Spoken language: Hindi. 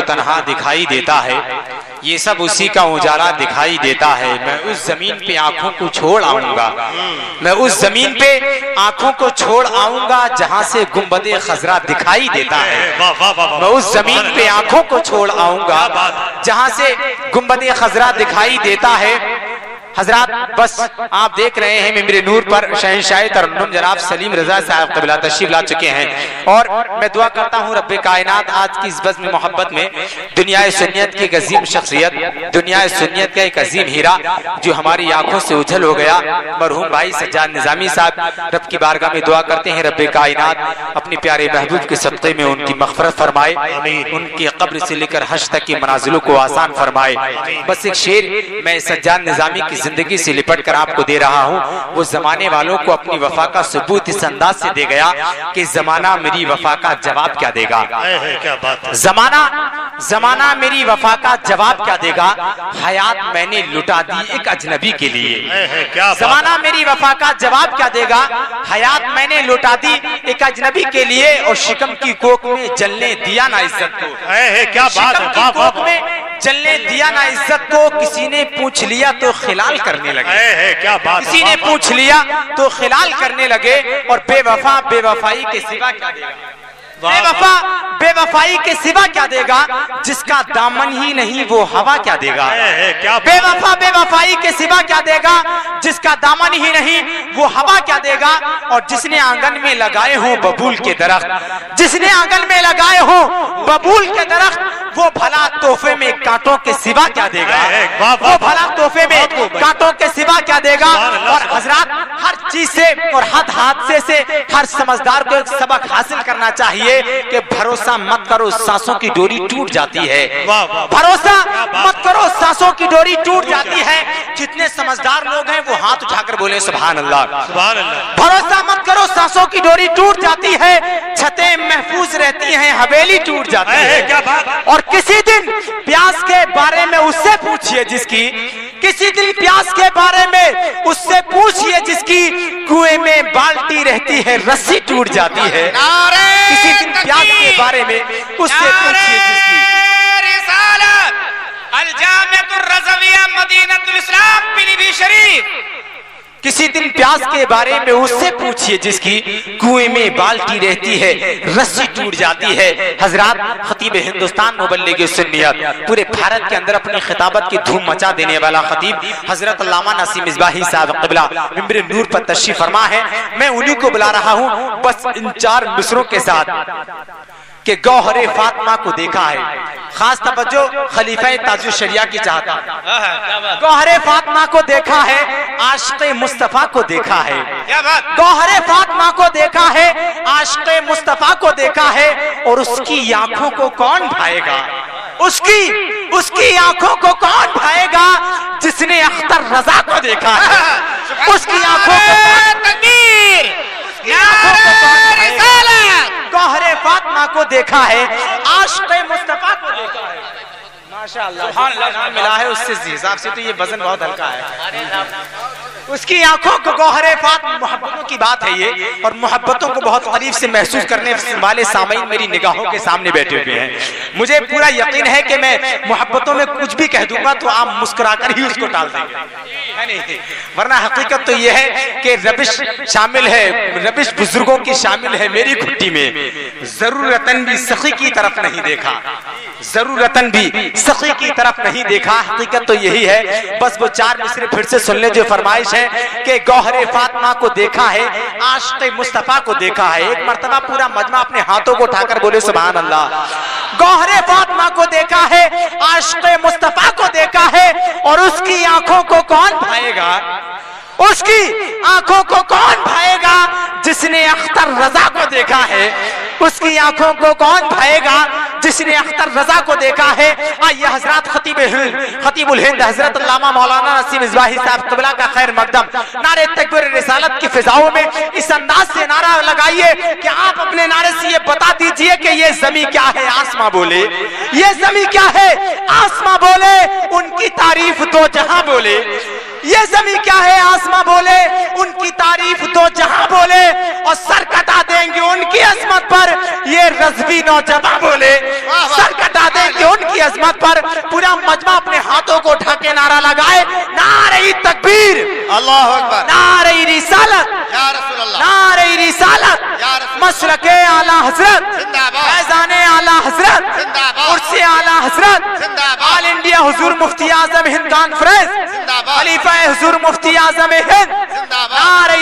तन्हा दिखाई देता है, ये सब उसी का उजाला दिखाई देता है। मैं उस जमीन पे आंखों को छोड़ आऊंगा, मैं उस जमीन पे आंखों को छोड़ आऊंगा जहां से गुंबदे खजरा दिखाई देता है। मैं उस जमीन पे आंखों को छोड़ आऊंगा जहां से गुंबदे खजरा दिखाई देता है। हजरात, बस आप देख रहे हैं मिंबर नूर पर शहंशाह तरन्नुम जनाब सलीम रजा साहब क़िबला तशरीफ ला चुके हैं। और मैं दुआ करता हूँ रब्बे कायनात आज की इस बज़्म मोहब्बत में दुनिया सुन्नियत की एक अजीम शख्सियत, दुनिया सुन्नियत का एक अजीम हीरा जो हमारी आंखों से उछल हो गया, मरहूम भाई सज्जाद निज़ामी साहब, रब की बारगाह में दुआ करते हैं रब्बे कायनात अपने प्यारे महबूब के सदक़े में उनकी मग़फ़िरत फरमाए, उनकी कब्र से लेकर हश्र तक की मनाज़िलों को आसान फरमाए। बस एक शेर मैं सज्जाद निज़ामी की जिंदगी से लिपट कर आपको दे रहा हूँ। वो जमाने वालों को अपनी वफा का सबूत इस अंदाज से दे गया कि जमाना मेरी वफा का जवाब क्या देगा। क्या बात है। जमाना मेरी वफा का जवाब क्या देगा। हयात मैंने लुटा दी एक अजनबी के लिए। जमाना मेरी वफा का जवाब क्या देगा। हयात मैंने लुटा दी एक अजनबी के लिए और शिकम की कोख में जलने दिया ना इज्जत को। क्या बात है। जलने दिया ना इज्जत को, किसी ने पूछ लिया तो खिलाल करने लगे। क्या बात। किसी ने पूछ लिया तो खिलाल करने लगे। और बेवफा बेवफाई के सिवा क्या देगा। बेवफा बेवफाई के सिवा क्या देगा। जिसका दामन ही नहीं वो हवा क्या देगा। बेवफा बेवफाई के सिवा क्या देगा। जिसका दामन ही नहीं वो हवा क्या देगा। और जिसने आंगन में लगाए हो बबूल के दरख्त, जिसने आंगन में लगाए हो बबूल के दरख्त, वो भला तोहफे में कांटों के सिवा क्या देगा। वो भला तोहफे में कांटों के सिवा क्या देगा। और हजरात, हर चीज से और हर हादसे से हर समझदार को एक सबक हासिल करना चाहिए कि भरोसा मत करो, सांसों की डोरी टूट जाती है। भरोसा मत करो, सांसों की डोरी टूट जाती है। जितने समझदार लोग हैं वो हाथ उठाकर बोले सुभान अल्लाह। भरोसा मत करो, सांसों की डोरी टूट जाती है। छतें महफूज रहती हैं, हवेली टूट जाती है। और किसी दिन प्यास के बारे में उससे पूछिए जिसकी, किसी दिन प्यास के बारे में उससे पूछिए जिसकी कुएं में बाल्टी रहती है, रस्सी टूट जाती है। किसी दिन प्यास के बारे में उससे पूछिए जिसकी। किसी दिन प्यास के बारे में उससे पूछिए जिसकी कुएं में बाल्टी रहती है, रस्सी टूट जाती है। हजरात, खतीब हिंदुस्तान मुबल्लिग सुन्नियत, पूरे भारत के अंदर अपनी खिताबत की धूम मचा देने वाला खतीब हजरत अल्लामा नसीम मिसबाही साहब क़िबला मिंबर नूर पर तशरीफ फरमा है। मैं उन्हीं को बुला रहा हूँ बस इन 4 मिसरों के साथ कि गौहरे फातिमा को देखा है। खास तवज्जो खलीफा ताजुल शरिया की चाहता। गौहरे फातिमा को देखा है, आशिक़े मुस्तफा को देखा है। गौहरे फातिमा को देखा है, आशिक़े मुस्तफा को देखा है। और उसकी आंखों को कौन भाएगा। उसकी आंखों को कौन भाएगा जिसने अख्तर रजा को देखा है। उसकी आंखों को गौहरे फातिमा को देखा है, आशिक़े मुस्तफा को देखा है। माशाअल्लाह, सुभान अल्लाह मिला है उससे हिसाब से तो ये वजन बहुत हल्का है। उसकी आंखों को गौहरे फातिमा, मोहब्बतों की बात है ये। और मोहब्बतों को बहुत करीब से महसूस करने वाले सामईन मेरी निगाहों के सामने बैठे हुए हैं। मुझे पूरा यकीन है कि मैं मोहब्बतों में कुछ भी कह दूंगा तो आप मुस्कुराकर ही उसको टाल देंगे, है नहीं। वरना हकीकत तो ये है कि रबिश शामिल है, रबिश बुजुर्गों की शामिल है मेरी घुट्टी में। जरूरतन भी सखी की तरफ नहीं देखा, जरूरतन भी सखी की तरफ नहीं देखा। हकीकत तो यही है। बस वो 4 मिसरे फिर से सुन ले जो फरमाइश है कि गौहरे फातिमा को देखा है, आशिक़े मुस्तफा को देखा है। एक मर्तबा पूरा मजमा अपने हाथों को उठाकर बोले सुभान अल्लाह। गौहरे फातिमा को देखा है, आशिक़े मुस्तफा को देखा है। और उसकी आंखों को कौन भाएगा। उसकी आंखों को कौन भाएगा जिसने अख्तर रजा को देखा है। उसकी आंखों को कौन भाएगा जिसने अख्तर रजा को देखा है। आइए हजरत खतीबुल हिंद हजरत अल्लामा मौलाना नसीम मिसबाही साहब क़िबला का खैर मकदम नारे तकबीर रिसालत की फिजाओं में इस अंदाज से नारा लगाइए कि आप अपने नारे से ये बता दीजिए कि ये ज़मीं क्या है, आसमां बोले। ये ज़मीं क्या है, आसमां बोले। उनकी तारीफ दो जहां बोले। ये ज़मीं क्या है, आसमां बोले। उनकी तारीफ दो जहां बोले। और सर कटा देंगे उनकी अजमत पर ये रज़वी नौजवान बोले। सर कटा देंगे उनकी अजमत पर पूरा मजमा अपने हाथों को उठा के नारा लगाए, नारे तकबीर, अल्लाह अकबर, नारे रिसालत, या रसूल अल्लाह, नारे रिसालत, या रसूल, मशरके आला हजरत, जिंदाबाद, फैजाने आला हजरत, जिंदाबाद, कुर्सी आला हजरत, जिंदाबाद, ऑल इंडिया हुजूर मुफ्ती आजम हिंद कॉन्फ्रेंस, जिंदाबाद, खलीफा हुजूर मुफ्ती आजम हिंद, जिंदाबाद, नारे